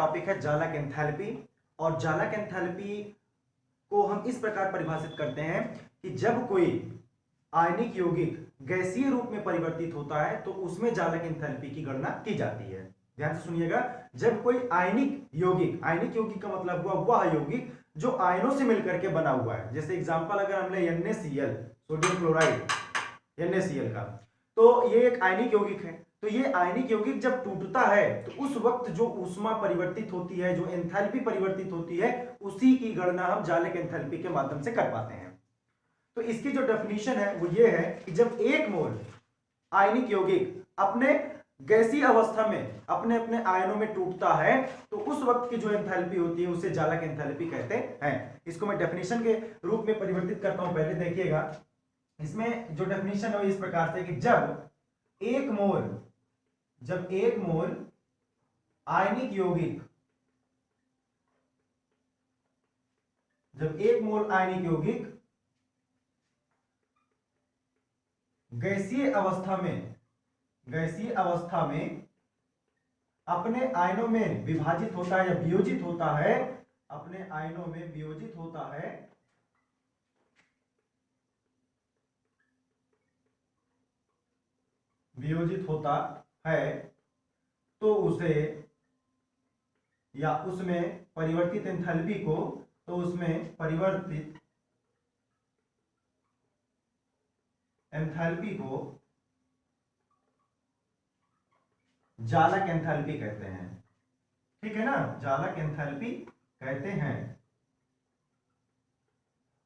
Topic है जालक enthalpy. और जालक एंथैल्पी को हम इस प्रकार परिभाषित करते हैं कि जब कोई आयनिक यौगिक गैसीय रूप में परिवर्तित होता है तो उसमें जालक एंथैल्पी की गणना की जाती है। ध्यान से सुनिएगा, जब कोई आयनिक यौगिक का मतलब हुआ वह यौगिक जो आयनों से मिलकर के बना हुआ है। जैसे एग्जांपल अगर हम ले NaCl, सोडियम क्लोराइड, NaCl का, तो ये एक आयनिक यौगिक है। तो ये आयनिक यौगिक जब टूटता है तो उस वक्त जो ऊष्मा परिवर्तित होती है, जो एंथैल्पी परिवर्तित होती है, उसी की गणना हम जालक एंथैल्पी के माध्यम से कर पाते हैं। तो इसकी जो डेफिनेशन है वो ये है कि जब एक मोल आयनिक यौगिक अपने गैसीय अवस्था में अपने अपने आयनों में टूटता है तो उस वक्त की जो एंथैल्पी होती है उसे जालक एंथैल्पी कहते हैं। इसको मैं डेफिनेशन के रूप में परिवर्तित करता हूं। पहले देखिएगा, इसमें जो डेफिनेशन है वो इस प्रकार से कि जब एक मोल आयनिक यौगिक गैसीय अवस्था में अपने आयनों में विभाजित होता है या वियोजित होता है, अपने आयनों में वियोजित होता है तो उसे या उसमें परिवर्तित एंथैल्पी को, तो उसमें परिवर्तित एंथैल्पी को जालक एंथैल्पी कहते हैं। ठीक है ना, जालक एंथैल्पी कहते हैं।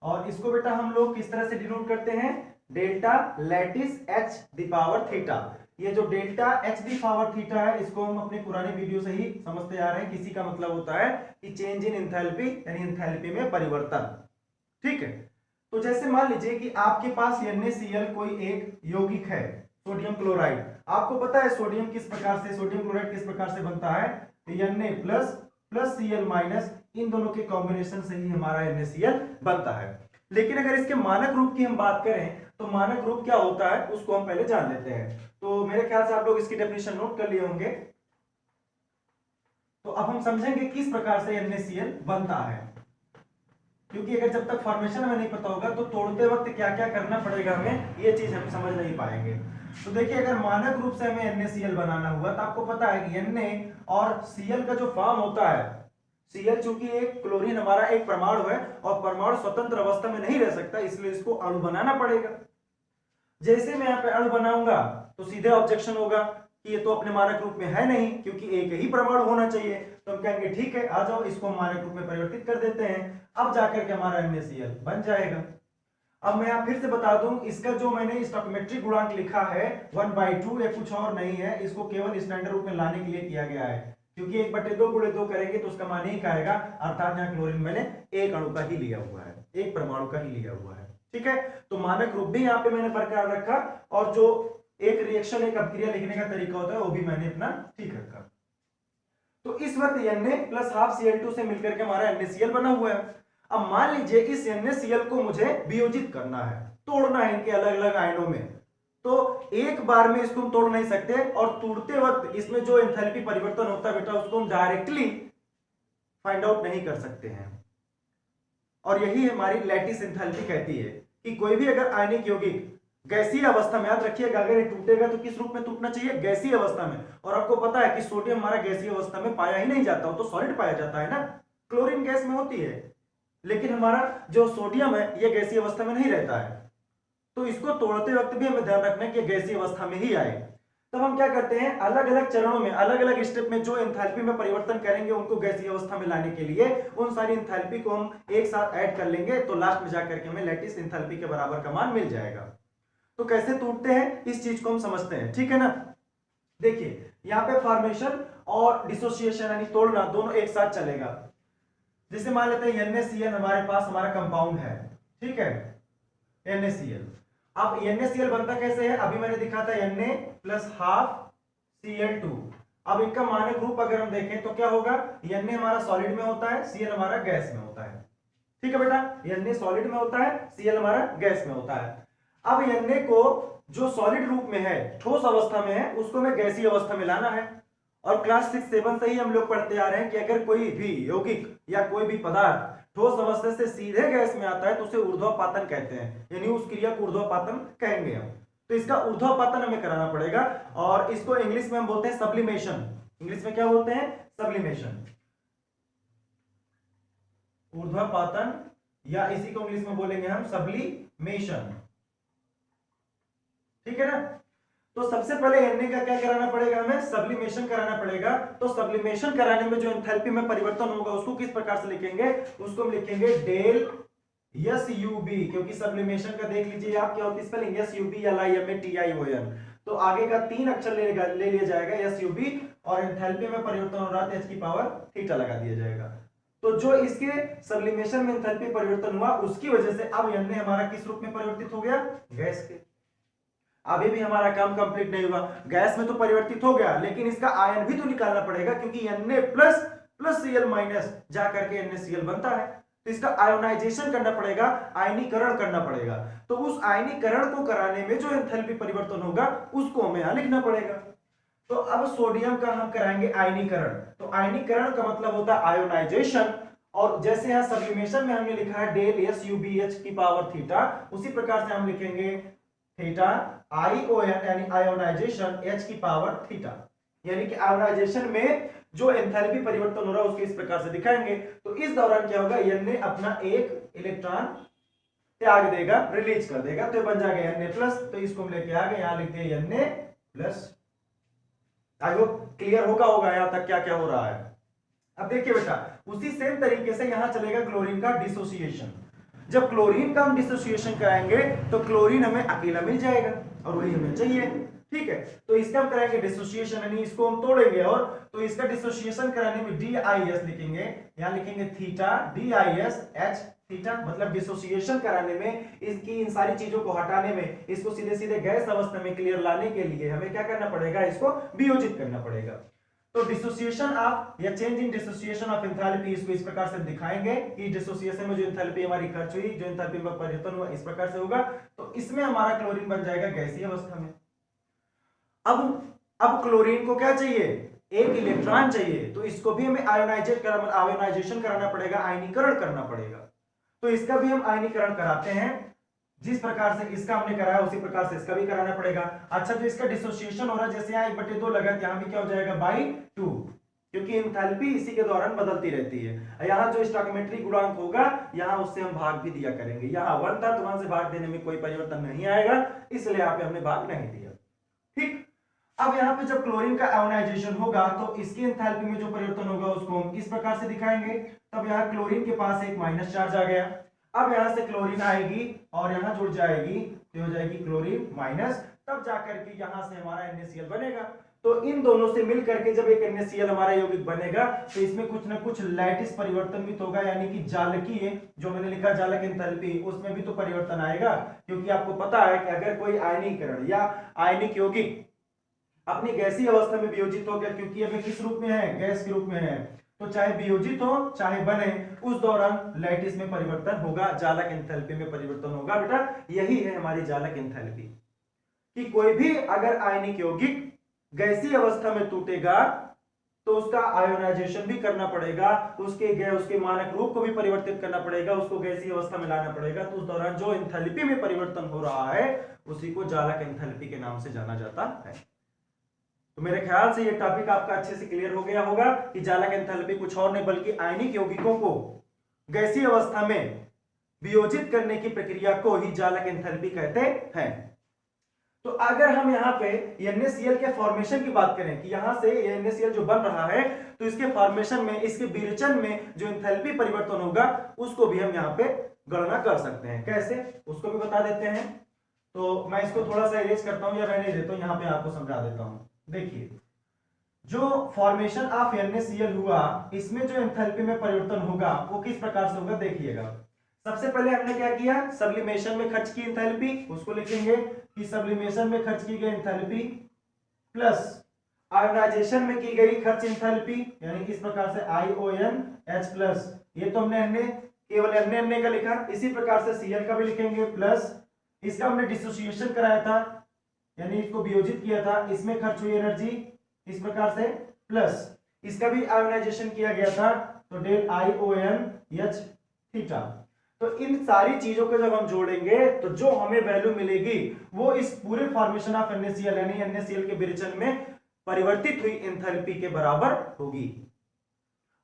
और इसको बेटा हम लोग किस तरह से डिनोट करते हैं? Delta lattice h the power theta. ये जो delta h the power theta है इसको हम अपने पुराने वीडियो से ही समझते आ रहे हैं। किसी का मतलब होता है कि चेंज इन एंथैल्पी, यानी एंथैल्पी में परिवर्तन। ठीक है, तो जैसे मान लीजिए कि आपके पास NaCl कोई एक यौगिक है, सोडियम क्लोराइड। आपको पता है सोडियम क्लोराइड किस प्रकार से बनता है? Na प्लस Cl माइनस, इन दोनों के कॉम्बिनेशन से ही हमारा NaCl बनता है। लेकिन अगर इसके मानक रूप की हम बात करें तो मानक रूप क्या होता है उसको हम पहले जान लेते हैं। तो मेरे ख्याल से आप लोग इसकी डेफिनेशन नोट कर लिए होंगे। तो अब हम समझेंगे किस प्रकार से NaCl बनता है, क्योंकि अगर जब तक फॉर्मेशन हमें नहीं पता होगा तो तोड़ते वक्त क्या क्या करना पड़ेगा हमें, ये चीज हम समझ नहीं पाएंगे। तो देखिए, अगर मानक रूप से हमें NaCl बनाना हुआ तो आपको पता है कि Na और Cl का जो फॉर्म होता है, Cl चूंकि एक क्लोरीन हमारा एक परमाणु है और परमाणु स्वतंत्र अवस्था में नहीं रह सकता, इसलिए इसको अणु बनाना पड़ेगा। जैसे मैं यहाँ पे अणु बनाऊंगा तो सीधे ऑब्जेक्शन होगा कि ये तो अपने मानक रूप में है नहीं, क्योंकि एक ही परमाणु होना चाहिए। तो हम कहेंगे ठीक है, आ जाओ इसको मानक रूप में परिवर्तित कर देते हैं। अब जाकर के हमारा NaCl बन जाएगा। अब मैं फिर से बता दूं, इसका जो मैंने स्टोइकोमेट्रिक गुणांक लिखा है 1/2, या कुछ और नहीं है, इसको केवल स्टैंडर्ड रूप में लाने के लिए किया गया है, क्योंकि 1/2 गुणे 2 करेंगे तो उसका मान 1 आएगा, अर्थात यहाँ क्लोरीन मैंने एक अणु का ही लिया हुआ है, एक परमाणु का ही लिया हुआ है। ठीक है, तो मानक रूप भी यहाँ पे मैंने बरकरार रखा और जो एक रिएक्शन, एक अभिक्रिया लिखने का तरीका होता है वो भी मैंने अपना ठीक रखा। तो इस वक्त Na प्लस हाफ Cl2 से मिलकर के हमारा NaCl बना हुआ है। अब मान लीजिए इस NaCl को मुझे वियोजित करना है, तोड़ना है इनके अलग अलग आयनों में। तो एक बार में इसको हम तोड़ नहीं सकते, और तोड़ते वक्त इसमें जो एंथैल्पी परिवर्तन होता है बेटा उसको हम डायरेक्टली फाइंड आउट नहीं कर सकते हैं। और यही हमारी लैटिस एंथैल्पी कहती है कि कोई भी अगर आयनिक यौगिक गैसीय अवस्था में, याद रखिएगा अगर ये टूटेगा तो किस रूप में टूटना चाहिए? गैसीय अवस्था में। और आपको पता है कि सोडियम हमारा गैसीय अवस्था में पाया ही नहीं जाता, वो तो सॉलिड पाया जाता है ना, क्लोरीन गैस में होती है, लेकिन हमारा जो सोडियम है ये गैसीय अवस्था में नहीं रहता है। तो इसको तोड़ते वक्त भी हमें ध्यान रखना है कि गैसीय अवस्था में ही आए। तब हम क्या करते हैं, अलग अलग चरणों में, अलग अलग स्टेप में जो एंथैल्पी में परिवर्तन करेंगे उनको गैसीय अवस्था में लाने के लिए उन सारी एंथैल्पी को हम एक साथ ऐड कर लेंगे, तो लास्ट में जाकर के हमें लैटिस एंथैल्पी के बराबर का मान मिल जाएगा। तो कैसे टूटते हैं इस चीज को हम समझते हैं। ठीक है ना, देखिए यहाँ पे फॉर्मेशन और डिसोसिएशन यानी तोड़ना दोनों एक साथ चलेगा। जैसे मान लेते हैं NaCl हमारे पास हमारा कंपाउंड है, ठीक है, NaCl। अब NaCl बनता कैसे है? अभी मैंने दिखा था Na प्लस हाफ Cl2। अब इनका मानक रूप अगर हम देखें तो क्या होगा? Na हमारा सॉलिड में होता है, Cl हमारा गैस में होता है। ठीक है बेटा, Na सॉलिड में होता है, Cl हमारा गैस में होता है। अब Na को जो सॉलिड रूप में है, ठोस अवस्था में है, उसको मैं गैसीय अवस्था में लाना है, और क्लास 6-7 से ही हम लोग पढ़ते आ रहे हैं कि अगर कोई भी यौगिक या कोई भी पदार्थ ठोस अवस्था से सीधे गैस में आता है तो उसे ऊर्ध्वपातन कहते हैं, यानी उस क्रिया को ऊर्ध्वपातन कहेंगे हम। तो इसका ऊर्ध्वपातन हमें कराना पड़ेगा और इसको इंग्लिश में हम बोलते हैं सब्लिमेशन। इंग्लिश में क्या बोलते हैं? सब्लिमेशन, ऊर्ध्वपातन, या इसी को इंग्लिश में बोलेंगे हम सब्लिमेशन। ठीक है ना? तो सबसे पहले एनए का क्या कराना पड़ेगा? हमें सब्लिमेशन कराना पड़ेगा। तो सब्लिमेशन कराने में जो एंथैल्पी में परिवर्तन होगा उसको किस प्रकार से लिखेंगे? उसको हम लिखेंगे डेल एसयूबी, क्योंकि सब्लिमेशन का देख लीजिए आप क्या होती है स्पेलिंग, एसयूबी LIMATION। तो आगे का 3 अक्षर ले लिया जाएगा एसयूबी, और एंथैल्पी में परिवर्तन हो रहा है h की पावर थीटा लगा दिया जाएगा। तो जो इसके सब्लिमेशन में एंथैल्पी परिवर्तन हुआ उसकी वजह से अब एनए हमारा किस रूप में परिवर्तित हो गया? गैस के। अभी भी हमारा काम कंप्लीट नहीं हुआ, गैस में तो परिवर्तित हो गया लेकिन इसका आयन भी तो निकालना पड़ेगा, क्योंकि Na प्लस Cl माइनस जा करके NaCl बनता है। तो इसका आयोनाइजेशन करना पड़ेगा, आयनीकरण करना पड़ेगा। तो उस आयनीकरण को कराने में जो एंथैल्पी परिवर्तन होगा उसको हमें यहां लिखना पड़ेगा। तो अब सोडियम का हम कराएंगे आयनीकरण। तो आयनीकरण का मतलब होता है आयोनाइजेशन, और जैसे यहां सब्लिमेशन में हमने लिखा है डेल SUBH की पावर थीटा, उसी प्रकार से हम लिखेंगे थीटा ION यानी आयोनाइजेशन H की पावर थीटा, यानी कि आयोनाइजेशन में जो एंथैल्पी परिवर्तन हो रहा है उसके इस प्रकार से दिखाएंगे। तो इस दौरान क्या होगा? Na अपना एक इलेक्ट्रॉन त्याग देगा, रिलीज कर देगा, तो बन जाएगा Na+। तो इसको हम लेके आ गए, यहां लिखते हैं Na+। आई होप क्लियर होगा यहां तक क्या क्या हो रहा है। अब देखिए बेटा, उसी सेम तरीके से यहां चलेगा क्लोरीन का डिसोसिएशन। जब क्लोरीन का हम डिसोसिएशन कराएंगे तो क्लोरीन हमें अकेला मिल जाएगा और वही हमें चाहिए। ठीक है, तो इसका हम कराएंगे डिसोसिएशन, यानी इसको हम तोड़ेंगे, और तो इसका डिसोसिएशन कराने में DIS लिखेंगे, यहां लिखेंगे थीटा DISH थीटा, मतलब डिसोसिएशन कराने में इसकी इन सारी चीजों को हटाने में, इसको सीधे सीधे गैस अवस्था में क्लियर लाने के लिए हमें क्या करना पड़ेगा? इसको वियोजित करना पड़ेगा। तो डिसोसिएशन ऑफ या change in dissociation of enthalpy, इसको इस प्रकार से दिखाएंगे कि डिसोसिएशन में जो एंथैल्पी हमारी खर्च हुई, जो एंथैल्पी में परिवर्तन हुआ, इस प्रकार से होगा। तो इसमें हमारा क्लोरीन बन जाएगा गैसीय अवस्था में। अब क्लोरीन को क्या चाहिए? एक इलेक्ट्रॉन चाहिए, तो इसको भी हमें आयोनाइजेशन कराना पड़ेगा, आयनीकरण करना पड़ेगा। तो इसका भी हम आयनीकरण कराते हैं, जिस प्रकार से इसका हमने कराया उसी प्रकार से इसका भी कराना पड़ेगा। अच्छा, जो इसका डिसोसिएशन हो रहा है, जैसे यहाँ 1/2 लगा, यहाँ भी क्या हो जाएगा? 2, क्योंकि एंथैल्पी इसी के दौरान बदलती रहती है। यहाँ जो स्टोइकियोमेट्रिक गुणांक होगा, यहाँ उससे हम भाग भी दिया करेंगे। यहाँ 1 था तो 1 से भाग देने में कोई परिवर्तन नहीं आएगा, इसलिए यहाँ पे हमने भाग नहीं दिया। ठीक, अब यहाँ पे जब क्लोरीन का आयोनाइजेशन होगा तो इसकी एंथैल्पी में जो परिवर्तन होगा उसको हम इस प्रकार से दिखाएंगे। तब यहाँ क्लोरीन के पास एक माइनस चार्ज आ गया, अब यहां से क्लोरीन आएगी और यहां जुड़ जाएगी, तो हो जाएगी क्लोरीन माइनस, तब जाकर के यहां से हमारा NaCl बनेगा। तो इन दोनों से मिलकर के जब एक NaCl हमारा यौगिक बनेगा तो इसमें कुछ ना कुछ लैटिस परिवर्तन भी होगा, यानी कि जालकीय, जो मैंने लिखा जालक एंथैल्पी, उसमें भी तो परिवर्तन आएगा। क्योंकि आपको पता है कि अगर कोई आयनीकरण या आयनिक यौगिक अपनी गैसीय अवस्था में वियोजित हो गया, क्योंकि अभी किस रूप में है? गैस के रूप में है, तो चाहे वियोजित हो चाहे बने, उस दौरान लैटिस में परिवर्तन होगा, जालक एंथैल्पी में परिवर्तन होगा। बेटा यही है हमारी जालक एंथैल्पी, कि कोई भी अगर आयनिक यौगिक गैसीय अवस्था में टूटेगा तो उसका आयोनाइजेशन भी करना पड़ेगा, उसके मानक रूप को भी परिवर्तित करना पड़ेगा, उसको गैसीय अवस्था में लाना पड़ेगा। तो उस दौरान जो एंथैल्पी में परिवर्तन हो रहा है उसी को जालक एंथैल्पी के नाम से जाना जाता है। तो मेरे ख्याल से ये टॉपिक आपका अच्छे से क्लियर हो गया होगा कि जालक एंथैल्पी कुछ और नहीं बल्कि आयनिक यौगिकों को गैसीय अवस्था में वियोजित करने की प्रक्रिया को ही जालक एंथैल्पी कहते हैं। तो अगर हम यहाँ पे NaCl के फॉर्मेशन की बात करें कि यहाँ से NaCl जो बन रहा है तो इसके फॉर्मेशन में, इसके विरेचन में जो एंथैल्पी परिवर्तन होगा उसको भी हम यहाँ पे गणना कर सकते हैं। कैसे, उसको भी बता देते हैं। तो मैं इसको थोड़ा सा इरेज करता हूं या रहने देता हूं, यहाँ पे आपको समझा देता हूं। देखिए, जो फॉर्मेशन ऑफ NaCl हुआ, इसमें जो एंथैल्पी में परिवर्तन होगा वो किस प्रकार से होगा देखिएगा। सबसे पहले हमने क्या किया? सब्लिमेशन में खर्च की एंथैल्पी, उसको लिखेंगे कि सब्लिमेशन में खर्च की गई एंथैल्पी प्लस आयोनाइजेशन में की गई खर्च एंथैल्पी, यानी इस प्रकार से IONH प्लस, ये तो हमने केवल Na का लिखा, इसी प्रकार से Cl का भी लिखेंगे प्लस, इसका हमने डिसोसिएशन कराया था यानी इसको वियोजित किया था, इसमें खर्च हुई एनर्जी इस प्रकार से प्लस इसका भी आयोनाइजेशन किया गया था, तो डेल IONH थीटा। तो इन सारी चीजों को जब हम जोड़ेंगे तो जो हमें वैल्यू मिलेगी वो इस पूरे फॉर्मेशन ऑफ NaCl यानी NaCl के विरेचन में परिवर्तित हुई एंथैल्पी के बराबर होगी।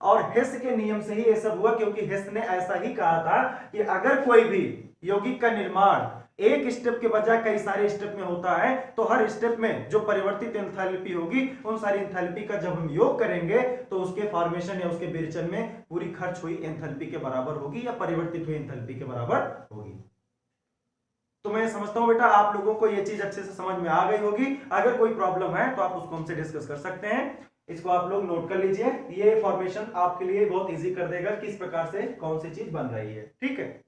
और हेस के नियम से ही ये सब हुआ, क्योंकि हेस ने ऐसा ही कहा था कि अगर कोई भी यौगिक का निर्माण एक स्टेप के बजाय कई सारे स्टेप में होता है तो हर स्टेप में जो परिवर्तित एंथैल्पी होगी उन सारी एंथैल्पी का जब हम योग करेंगे तो उसके फॉर्मेशन या उसके विरेचन में पूरी खर्च हुई एंथैल्पी के बराबर होगी या परिवर्तित हुई एंथैल्पी के बराबर होगी। तो मैं समझता हूं बेटा आप लोगों को ये चीज अच्छे से समझ में आ गई होगी। अगर कोई प्रॉब्लम है तो आप उसको हमसे डिस्कस कर सकते हैं। इसको आप लोग नोट कर लीजिए, ये फॉर्मेशन आपके लिए बहुत इजी कर देगा किस प्रकार से कौन सी चीज बन रही है। ठीक है।